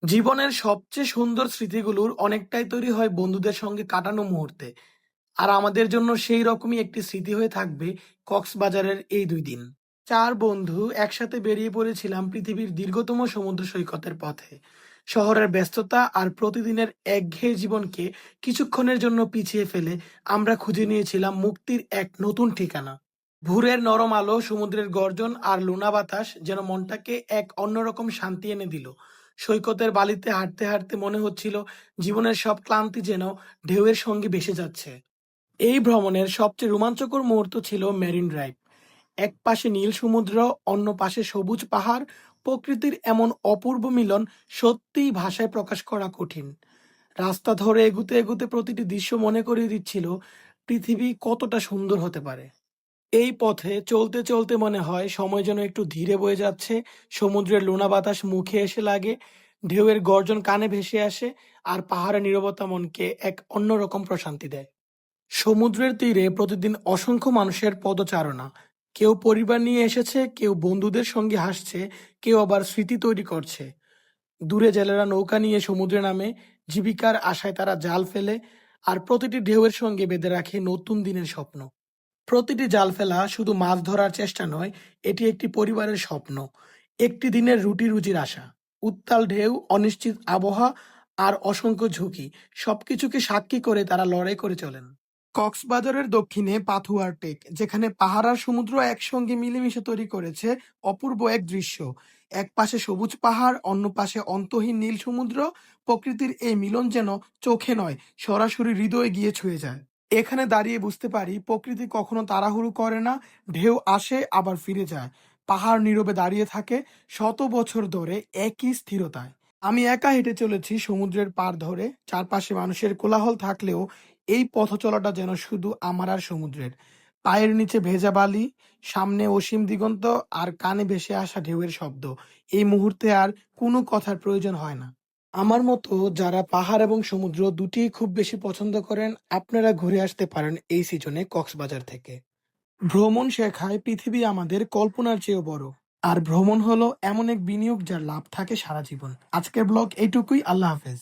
জীবনের সবচেয়ে সুন্দর স্মৃতিগুলোর অনেকটাই তৈরি হয় বন্ধুদের সঙ্গে কাটানো মুহূর্তে। আর আমাদের জন্য সেই রকমই একটি স্মৃতি হয়ে থাকবে কক্সবাজারের এই ২ দিন। ৪ বন্ধু একসাথে বেরিয়ে পড়েছিলাম পৃথিবীর দীর্ঘতম সমুদ্র সৈকতের পথে। শহরের ব্যস্ততা আর প্রতিদিনের একঘেয়ে জীবনকে কিছুক্ষণের জন্য পিছিয়ে ফেলে আমরা খুঁজে নিয়েছিলাম মুক্তির এক নতুন ঠিকানা। ভোরের নরম আলো, সমুদ্রের গর্জন আর লোনা বাতাস যেন মনটাকে এক অন্যরকম শান্তি এনে দিল। সৈকতের বালিতে হাঁটতে হাঁটতে মনে হচ্ছিল জীবনের সব ক্লান্তি যেন ঢেউয়ের সঙ্গে ভেসে যাচ্ছে। এই ভ্রমণের সবচেয়ে রোমাঞ্চকর মুহূর্ত ছিল মেরিন ড্রাইভ। এক পাশে নীল সমুদ্র, অন্য পাশে সবুজ পাহাড়। প্রকৃতির এমন অপূর্ব মিলন সত্যিই ভাষায় প্রকাশ করা কঠিন। রাস্তা ধরে এগুতে এগুতে প্রতিটি দৃশ্য মনে করিয়ে দিচ্ছিল পৃথিবী কতটা সুন্দর হতে পারে। এই পথে চলতে চলতে মনে হয় সময় যেন একটু ধীরে বয়ে যাচ্ছে। সমুদ্রের লোনা বাতাস মুখে এসে লাগে, ঢেউয়ের গর্জন কানে ভেসে আসে, আর পাহাড়ের নীরবতা মনকে এক অন্যরকম প্রশান্তি দেয়। সমুদ্রের তীরে প্রতিদিন অসংখ্য মানুষের পদচারণা। কেউ পরিবার নিয়ে এসেছে, কেউ বন্ধুদের সঙ্গে হাসছে, কেউ আবার স্মৃতি তৈরি করছে। দূরে জেলেরা নৌকা নিয়ে সমুদ্রে নামে, জীবিকার আশায় তারা জাল ফেলে, আর প্রতিটি ঢেউয়ের সঙ্গে বেঁধে রাখে নতুন দিনের স্বপ্ন। প্রতিটি জাল ফেলা শুধু মাছ ধরার চেষ্টা নয়, এটি একটি পরিবারের স্বপ্ন, একটি দিনের রুটি রুজির আশা। উত্তাল ঢেউ, অনিশ্চিত আবহাওয়া আর অসংখ্য ঝুঁকি, সবকিছুকে সাক্ষী করে তারা লড়াই করে চলেন। কক্সবাজারের দক্ষিণে পাথুয়ার টেক, যেখানে পাহাড় আর সমুদ্র একসঙ্গে মিলেমিশে তৈরি করেছে অপূর্ব এক দৃশ্য। এক পাশে সবুজ পাহাড়, অন্য পাশে অন্তহীন নীল সমুদ্র। প্রকৃতির এই মিলন যেন চোখে নয়, সরাসরি হৃদয়ে গিয়ে ছুঁয়ে যায়। এখানে দাঁড়িয়ে বুঝতে পারি প্রকৃতি কখনো তাড়াহুড়ো করে না। ঢেউ আসে আবার ফিরে যায়, পাহাড় নীরবে দাঁড়িয়ে থাকে শত বছর ধরে একই স্থিরতায়। আমি একা হেঁটে চলেছি সমুদ্রের পাড় ধরে, চারপাশে মানুষের কোলাহল থাকলেও এই পথ চলাটা যেন শুধু আমার আর সমুদ্রের। পায়ের নিচে ভেজা বালি, সামনে অসীম দিগন্ত, আর কানে ভেসে আসা ঢেউয়ের শব্দ। এই মুহূর্তে আর কোনো কথার প্রয়োজন হয় না। আমার মতো যারা পাহাড় এবং সমুদ্র দুটিই খুব বেশি পছন্দ করেন, আপনারা ঘুরে আসতে পারেন এই সিজনে কক্সবাজার থেকে। ভ্রমণ শেখায় পৃথিবী আমাদের কল্পনার চেয়েও বড়। আর ভ্রমণ হলো এমন এক বিনিয়োগ যার লাভ থাকে সারা জীবন। আজকের ব্লগ এইটুকুই। আল্লাহ হাফেজ।